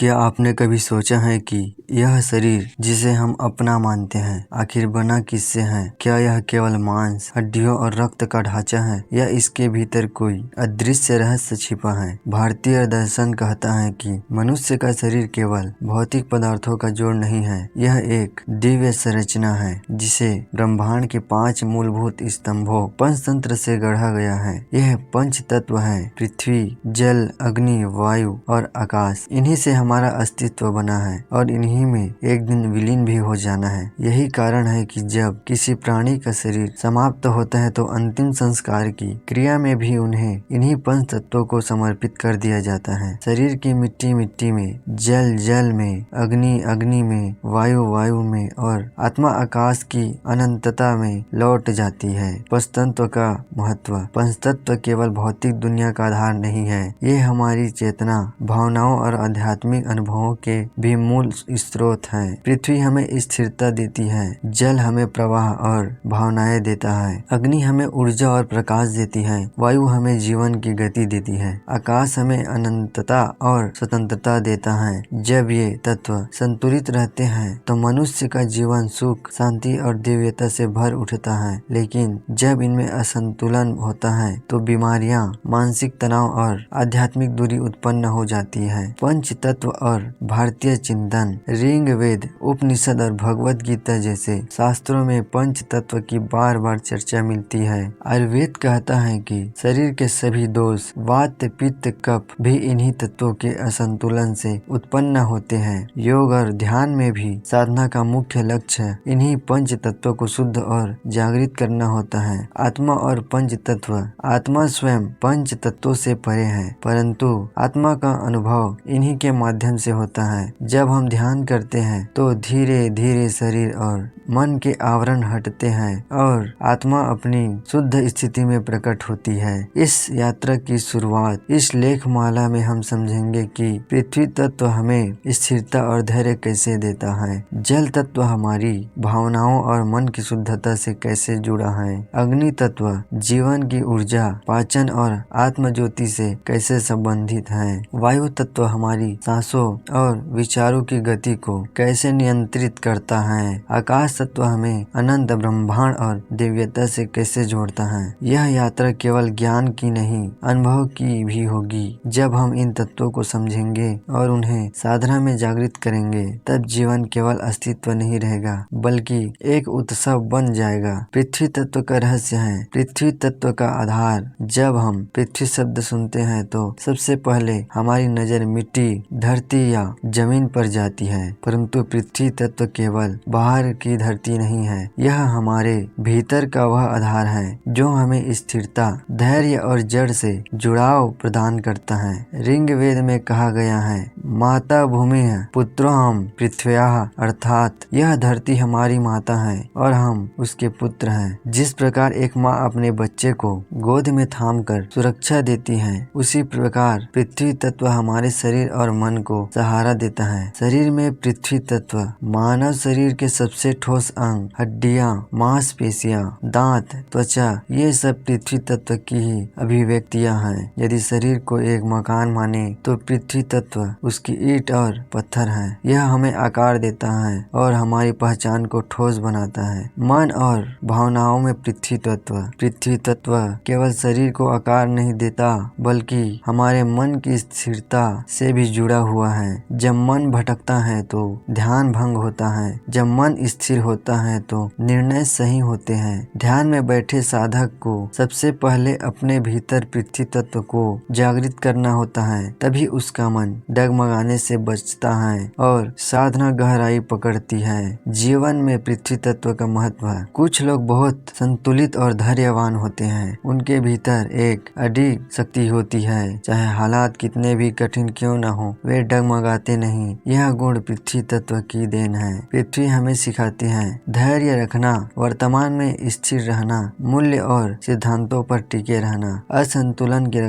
क्या आपने कभी सोचा है कि यह शरीर जिसे हम अपना मानते हैं आखिर बना किससे है? क्या यह केवल मांस, हड्डियों और रक्त का ढांचा है या इसके भीतर कोई अदृश्य रहस्य छिपा है? भारतीय दर्शन कहता है कि मनुष्य का शरीर केवल भौतिक पदार्थों का जोड़ नहीं है, यह एक दिव्य संरचना है जिसे ब्रह्मांड के 5 मूलभूत स्तंभों पंचतंत्र से गढ़ा गया है। यह पंच तत्व है पृथ्वी, जल, अग्नि, वायु और आकाश। इन्हीं से हमारा अस्तित्व बना है और इन्हीं में एक दिन विलीन भी हो जाना है। यही कारण है कि जब किसी प्राणी का शरीर समाप्त होता है तो अंतिम संस्कार की क्रिया में भी उन्हें इन्हीं पंच तत्वों को समर्पित कर दिया जाता है। शरीर की मिट्टी मिट्टी में, जल जल में, अग्नि अग्नि में, वायु वायु में और आत्मा आकाश की अनंतता में लौट जाती है। पंचतत्व का महत्व। पंचतत्व केवल भौतिक दुनिया का आधार नहीं है, ये हमारी चेतना, भावनाओं और आध्यात्मिक अनुभवों के भी मूल स्रोत है। पृथ्वी हमें स्थिरता देती है, जल हमें प्रवाह और भावनाएं देता है, अग्नि हमें ऊर्जा और प्रकाश देती है, वायु हमें जीवन की गति देती है, आकाश हमें अनंतता और स्वतंत्रता देता है। जब ये तत्व संतुलित रहते हैं तो मनुष्य का जीवन सुख, शांति और दिव्यता से भर उठता है। लेकिन जब इनमें असंतुलन होता है तो बीमारियां, मानसिक तनाव और आध्यात्मिक दूरी उत्पन्न हो जाती है। पंच तत्व और भारतीय चिंतन। ऋग वेद, उपनिषद और भगवत गीता जैसे शास्त्रों में पंच तत्व की बार बार चर्चा मिलती है। आयुर्वेद कहता है कि शरीर के सभी दोष, वात, पित्त, कफ भी इन्हीं तत्वों के असंतुलन से उत्पन्न होते हैं। योग और ध्यान में भी साधना का मुख्य लक्ष्य इन्हीं पंच तत्वों को शुद्ध और जागृत करना होता है। आत्मा और पंच तत्व। आत्मा स्वयं पंच तत्वों से परे है, परंतु आत्मा का अनुभव इन्हीं के माध्यम से होता है। जब हम ध्यान करते हैं तो धीरे धीरे शरीर और मन के आवरण हटते हैं और आत्मा अपनी शुद्ध स्थिति में प्रकट होती है। इस यात्रा की शुरुआत इस लेख माला में हम समझेंगे कि पृथ्वी तत्व हमें स्थिरता और धैर्य कैसे देता है, जल तत्व हमारी भावनाओं और मन की शुद्धता से कैसे जुड़ा है, अग्नि तत्व जीवन की ऊर्जा, पाचन और आत्म ज्योति से कैसे संबंधित है, वायु तत्व हमारी सांसों और विचारों की गति को कैसे नियंत्रित करता है, आकाश तत्व हमें अनंत ब्रह्मांड और दिव्यता से कैसे जोड़ता है। यह यात्रा केवल ज्ञान की नहीं, अनुभव की भी होगी। जब हम इन तत्वों को समझेंगे और उन्हें साधना में जागृत करेंगे तब जीवन केवल अस्तित्व नहीं रहेगा बल्कि एक उत्सव बन जाएगा। पृथ्वी तत्व का रहस्य है। पृथ्वी तत्व का आधार। जब हम पृथ्वी शब्द सुनते हैं तो सबसे पहले हमारी नजर मिट्टी, धरती या जमीन पर जाती है, परंतु पृथ्वी तत्व केवल बाहर की धरती नहीं है, यह हमारे भीतर का वह आधार है जो हमें स्थिरता, धैर्य और जड़ से जुड़ाव प्रदान करता है। ऋग्वेद में कहा गया है, माता भूमि है, पुत्रो हम पृथ्व्याः, अर्थात यह धरती हमारी माता है और हम उसके पुत्र हैं। जिस प्रकार एक माँ अपने बच्चे को गोद में थामकर सुरक्षा देती है, उसी प्रकार पृथ्वी तत्व हमारे शरीर और मन को सहारा देता है। शरीर में पृथ्वी तत्व। मानव शरीर के सबसे ठोस अंग, हड्डियां, मांसपेशियां, दांत, त्वचा, ये सब पृथ्वी तत्व की ही अभिव्यक्तियां हैं। यदि शरीर को एक मकान माने तो पृथ्वी तत्व उसकी ईंट और पत्थर है। यह हमें आकार देता है और हमारी पहचान को ठोस बनाता है। मन और भावनाओं में पृथ्वी तत्व। पृथ्वी तत्व केवल शरीर को आकार नहीं देता बल्कि हमारे मन की स्थिरता से भी जुड़ा हुआ है। जब मन भटकता है तो ध्यान भंग होता है, जब मन स्थिर होता है तो निर्णय सही होते हैं। ध्यान में बैठे साधक को सबसे पहले अपने भीतर पृथ्वी तत्व को जागृत करना होता है, तभी उसका मन डगमगाने से बचता है और साधना गहराई पकड़ती है। जीवन में पृथ्वी तत्व का महत्व है। कुछ लोग बहुत संतुलित और धैर्यवान होते हैं, उनके भीतर एक अडिग शक्ति होती है, चाहे हालात कितने भी कठिन क्यों न हो, वे डगमगाते नहीं। यह गुण पृथ्वी तत्व की देन है। पृथ्वी हमें सिखाती है धैर्य रखना, वर्तमान में स्थिर रहना, मूल्य और सिद्धांतों पर टिके रहना। असंतुलन के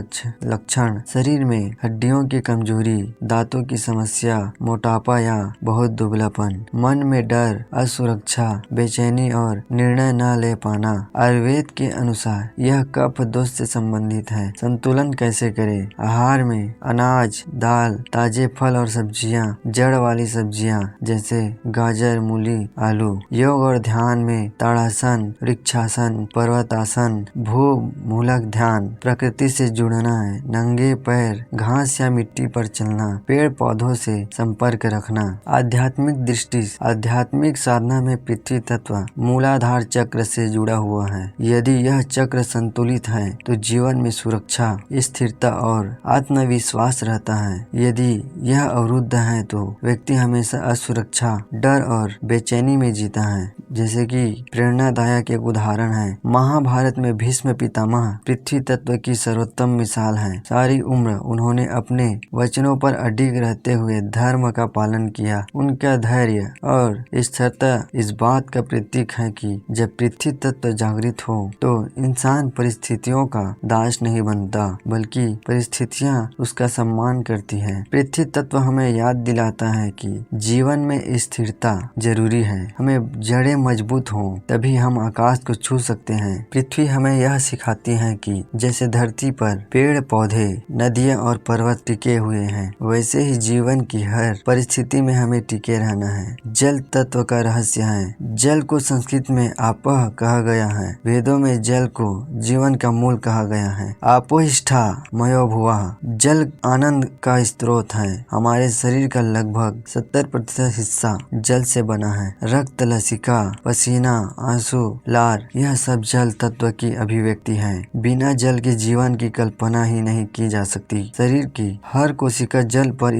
लक्षण। शरीर में हड्डियों की कमजोरी, दांतों की समस्या, मोटापा या बहुत दुबलापन, मन में डर, असुरक्षा, बेचैनी और निर्णय न ले पाना। आयुर्वेद के अनुसार यह कफ दोष से संबंधित है। संतुलन कैसे करें? आहार में अनाज, दाल, ताजे फल और सब्जियां, जड़ वाली सब्जियां जैसे गाजर, मूली, आलू। योग और ध्यान में ताड़ासन, वृक्षासन, पर्वतासन, भूमूलक ध्यान। प्रकृति से जुड़ना है, नंगे पैर घास या मिट्टी पर चलना, पेड़ पौधों से संपर्क रखना। आध्यात्मिक दृष्टि, आध्यात्मिक साधना में पृथ्वी तत्व मूलाधार चक्र से जुड़ा हुआ है। यदि यह चक्र संतुलित है तो जीवन में सुरक्षा, स्थिरता और आत्मविश्वास रहता है। यदि यह अवरुद्ध है तो व्यक्ति हमेशा असुरक्षा, डर और बेचैनी में जीता है। जैसे कि प्रेरणादायक एक उदाहरण है, महाभारत में भीष्म पितामह पृथ्वी तत्व की सर्वोत्तम मिसाल है। सारी उम्र उन्होंने अपने वचनों पर अडिग रहते हुए धर्म का पालन किया। उनका धैर्य और स्थिरता इस बात का प्रतीक है कि जब पृथ्वी तत्व जागृत हो तो इंसान परिस्थितियों का दास नहीं बनता, बल्कि परिस्थितियां उसका सम्मान करती है। पृथ्वी तत्व हमें याद दिलाता है कि जीवन में स्थिरता जरूरी है। हमें जड़ें मजबूत हों तभी हम आकाश को छू सकते हैं। पृथ्वी हमें यह सिखाती है कि जैसे धरती पर पेड़ पौधे, नदियां और पर्वत टिके हुए हैं, वैसे ही जीवन की हर परिस्थिति में हमें टिके रहना है। जल तत्व का रहस्य है। जल को संस्कृत में आपः कहा गया है। वेदों में जल को जीवन का मूल कहा गया है। आपोहिष्ठा मयो भुवः। जल आनंद का स्रोत है। हमारे शरीर का लगभग 70% हिस्सा जल से बना है। रक्त, लसिका, पसीना, आंसू, लार, यह सब जल तत्व की अभिव्यक्ति है। बिना जल के जीवन की कल्पना ही नहीं की जा सकती। शरीर की हर कोशिका जल पर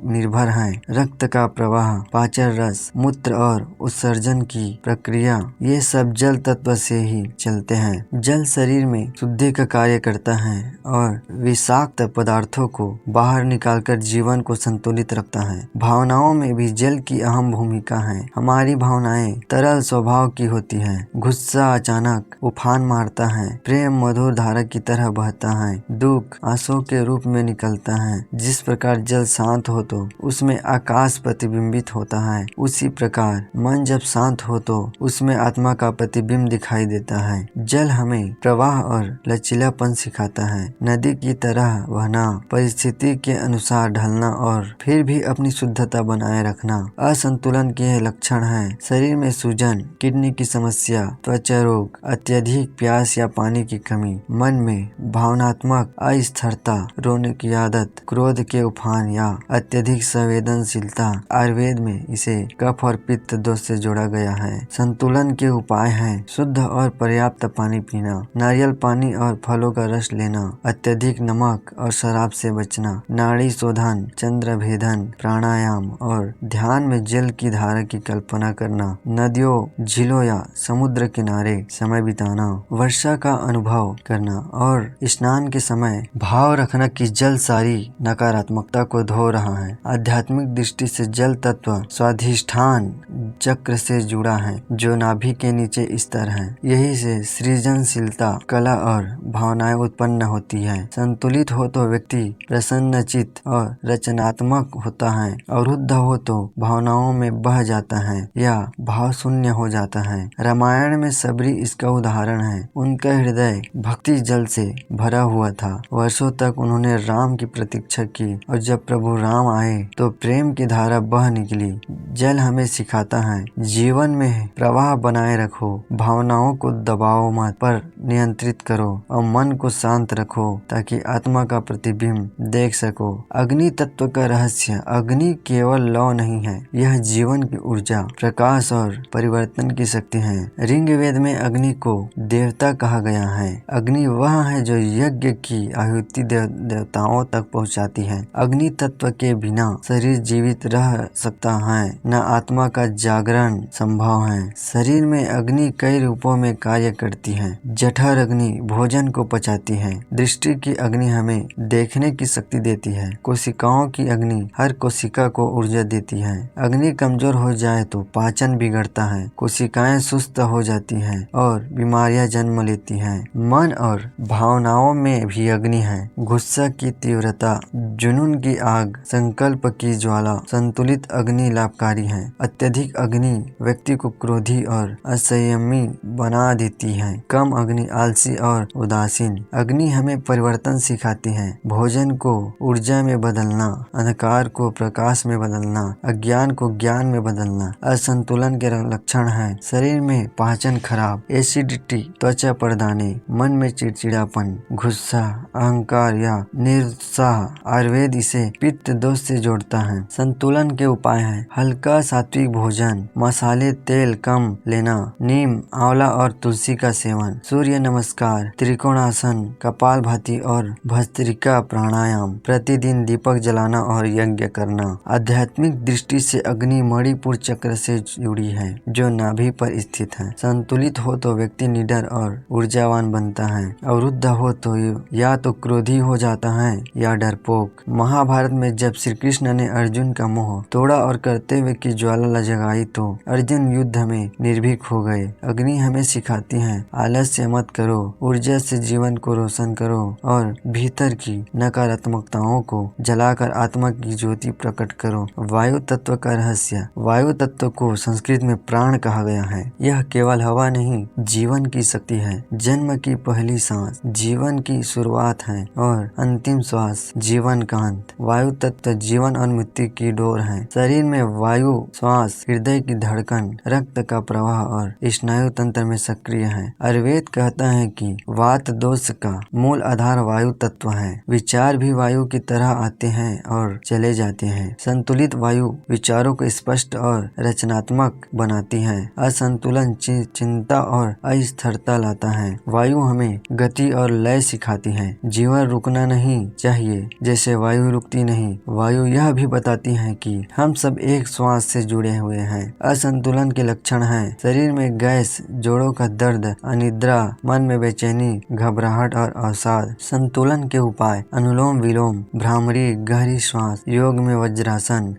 निर्भर है। रक्त का प्रवाह, पाचन रस, मूत्र और उत्सर्जन की प्रक्रिया, ये सब जल तत्व से ही चलते हैं। जल शरीर में शुद्धि का कार्य करता है और विषाक्त पदार्थों को बाहर निकालकर जीवन को संतुलित रखता है। भावनाओं में भी जल की अहम भूमिका है। हमारी भावनाएं तरल स्वभाव की होती है। गुस्सा अचानक उफान मारता है, प्रेम मधुर धारा की तरह बहता है, दुख आंसू के रूप में निकलता है। जिस प्रकार जल शांत हो तो उसमें आकाश प्रतिबिंबित होता है, उसी प्रकार मन जब शांत हो तो उसमें आत्मा का प्रतिबिंब दिखाई देता है। जल हमें प्रवाह और लचीलापन सिखाता है। नदी की तरह बहना, परिस्थिति के अनुसार ढलना और फिर भी अपनी शुद्धता बनाए रखना असंतुलन के लक्षण है। शरीर में सूजन, किडनी की समस्या, त्वचा रोग, अत्यधिक प्यास या पानी की कमी, मन में भावनात्मक अस्थिरता, रोने की आदत, क्रोध के उफान या अत्यधिक संवेदनशीलता। आयुर्वेद में इसे कफ और पित्त दोष से जोड़ा गया है। संतुलन के उपाय हैं शुद्ध और पर्याप्त पानी पीना, नारियल पानी और फलों का रस लेना, अत्यधिक नमक और शराब से बचना, नाड़ी शोधन, चंद्र भेदन, प्राणायाम और ध्यान में जल की धारा की कल्पना करना, नदियों, झीलों या समुद्र किनारे समय बिताना, वर्षा का अनुभव करना और स्नान के समय भाव रखना कि जल सारी नकारात्मकता को धो रहा है। आध्यात्मिक दृष्टि से जल तत्व स्वाधिष्ठान चक्र से जुड़ा है, जो नाभि के नीचे स्तर है। यही से सृजनशीलता, कला और भावनाएं उत्पन्न होती है। संतुलित हो तो व्यक्ति प्रसन्नचित्त और रचनात्मक होता है। अवरुद्ध हो तो भावनाओं में बह जाता है या भाव शून्य हो जाता है। रामायण में सबरी इसका उदाहरण है। उनका हृदय भक्ति जल से भरा हुआ था। वर्षों तक उन्होंने राम की प्रतीक्षा की और जब प्रभु राम आए तो प्रेम की धारा बह निकली। जल हमें सिखाता है जीवन में प्रवाह बनाए रखो, भावनाओं को दबाओ मत, पर नियंत्रित करो और मन को शांत रखो ताकि आत्मा का प्रतिबिंब देख सको। अग्नि तत्व का रहस्य, अग्नि केवल लौ नहीं है, यह जीवन की ऊर्जा, प्रकाश और परिवर्तन की शक्ति है। ऋग्वेद में अग्नि को देवता कहा गया है। अग्नि वह है जो यज्ञ की आहुति देवताओं तक पहुंचाती है। अग्नि तत्व के बिना शरीर जीवित रह सकता है, न आत्मा का जागरण संभव है। शरीर में अग्नि कई रूपों में कार्य करती है। जठर अग्नि भोजन को पचाती है। दृष्टि की अग्नि हमें देखने की शक्ति देती है। कोशिकाओं की अग्नि हर कोशिका को ऊर्जा देती है। अग्नि कमजोर हो जाए तो पाचन बिगड़ता है। है, कोशिकाएं सुस्त हो जाती हैं और बीमारियां जन्म लेती हैं। मन और भावनाओं में भी अग्नि है। गुस्सा की तीव्रता, जुनून की आग, संकल्प की ज्वाला। संतुलित अग्नि लाभकारी है। अत्यधिक अग्नि व्यक्ति को क्रोधी और असंयमी बना देती है। कम अग्नि आलसी और उदासीन। अग्नि हमें परिवर्तन सिखाती है। भोजन को ऊर्जा में बदलना, अंधकार को प्रकाश में बदलना, अज्ञान को ज्ञान में बदलना। असंतुलन के लक्षण है शरीर में पाचन खराब, एसिडिटी, त्वचा पर दाने, मन में चिड़चिड़ापन, गुस्सा, अहंकार या निरुत्साह। आयुर्वेद इसे पित्त दोष से जोड़ता है। संतुलन के उपाय है हल्का सात्विक भोजन, मसाले तेल कम लेना, नीम, आंवला और तुलसी का सेवन, सूर्य नमस्कार, त्रिकोणासन, कपालभाति और भस्त्रिका प्राणायाम, प्रतिदिन दीपक जलाना और यज्ञ करना। आध्यात्मिक दृष्टि से अग्नि मणिपुर चक्र से जुड़ी है जो नाभि पर स्थित है। संतुलित हो तो व्यक्ति निडर और ऊर्जावान बनता है। अवरुद्ध हो तो या तो क्रोधी हो जाता है या डरपोक। महाभारत में जब श्री कृष्ण ने अर्जुन का मोह तोड़ा और कर्तव्य की ज्वाला जगाई तो अर्जुन युद्ध में निर्भीक हो गए। अग्नि हमें सिखाती है आलस्य मत करो, ऊर्जा से जीवन को रोशन करो और भीतर की नकारात्मकताओं को जलाकर आत्मा की ज्योति प्रकट करो। वायु तत्व का रहस्य। वायु तत्व को संस्कृत में प्राण कहा गया है। यह केवल हवा नहीं, जीवन की शक्ति है। जन्म की पहली सांस जीवन की शुरुआत है और अंतिम श्वास जीवन का अंत। वायु तत्व जीवन और मृत्यु की डोर है। शरीर में वायु श्वास हृदय की धड़कन, रक्त का प्रवाह और स्नायु तंत्र में सक्रिय है। आयुर्वेद कहता है कि वात दोष का मूल आधार वायु तत्व है। विचार भी वायु की तरह आते हैं और चले जाते हैं। संतुलित वायु विचारों को स्पष्ट और रचनात्मक बनाती है। असंतुलन चिंता और अस्थिरता लाता है। वायु हमें गति और लय सिखाती है। जीवन रुकना नहीं चाहिए जैसे वायु रुकती नहीं। वायु यह भी बताती है कि हम सब एक श्वास से जुड़े हुए हैं। असंतुलन के लक्षण हैं शरीर में गैस, जोड़ों का दर्द, अनिद्रा, मन में बेचैनी, घबराहट और अवसाद। संतुलन के उपाय अनुलोम विलोम, भ्रामरी, गहरी श्वास, योग में वज्रासन,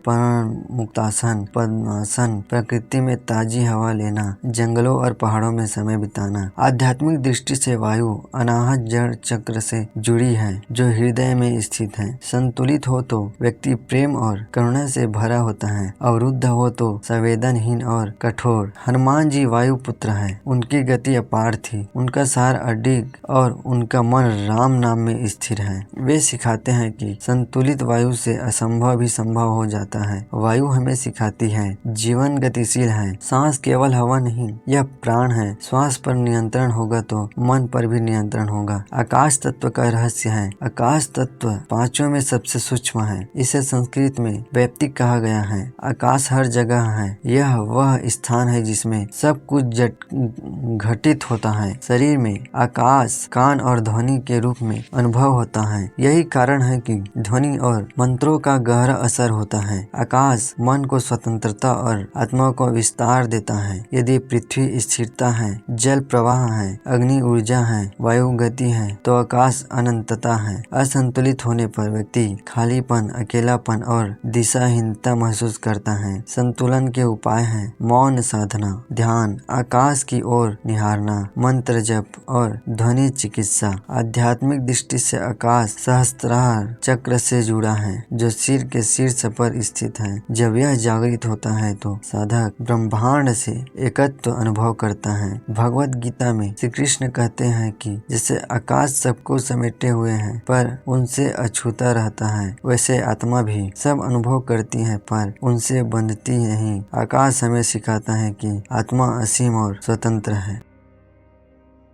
मुक्तासन, पद्मासन, प्रकृति में ताजी हवा लेना, जंगलों और पहाड़ों में समय बिताना। आध्यात्मिक दृष्टि से वायु अनाहत जड़ चक्र से जुड़ी है जो हृदय में स्थित है। संतुलित हो तो व्यक्ति प्रेम और करुणा से भरा होता है। अवरुद्ध हो तो संवेदनहीन और कठोर। हनुमान जी वायु पुत्र है। उनकी गति अपार थी, उनका सार अडिग और उनका मन राम नाम में स्थिर है। वे सिखाते हैं कि संतुलित वायु से असंभव भी संभव हो जाता है। वायु हमें सिखाती है जीवन गतिशील है। सांस केवल हवा नहीं, यह प्राण है। श्वास पर नियंत्रण होगा तो मन पर भी नियंत्रण होगा। आकाश तत्व का रहस्य है। आकाश तत्व पांचों में सबसे सूक्ष्म है। इसे संस्कृत में वैयक्तिक कहा गया है। आकाश हर जगह है। यह वह स्थान है जिसमें सब कुछ घटित होता है। शरीर में आकाश कान और ध्वनि के रूप में अनुभव होता है। यही कारण है कि ध्वनि और मंत्रों का गहरा असर होता है। आकाश मन को स्वतंत्रता और आत्मा को विस्तार देता है। यदि पृथ्वी स्थिरता है, जल प्रवाह है, अग्नि ऊर्जा है, वायु गति है तो आकाश अनंतता है। असंतुलित होने पर व्यक्ति खालीपन, अकेलापन और दिशाहीनता महसूस करता है। संतुलन के उपाय हैं मौन साधना, ध्यान, आकाश की ओर निहारना, मंत्र जप और ध्वनि चिकित्सा। आध्यात्मिक दृष्टि से आकाश सहस्त्रार चक्र से जुड़ा है जो सिर के शीर्ष पर स्थित है। जब यह जागृत होता है तो साधक ब्रह्मांड से एकत्व अनुभव करता है। भगवत गीता में श्री कृष्ण कहते हैं कि जैसे आकाश सबको समेटे हुए हैं पर उनसे अछूता रहता है, वैसे आत्मा भी सब अनुभव करती है पर उनसे बंधती नहीं। आकाश हमें सिखाता है कि आत्मा असीम और स्वतंत्र है।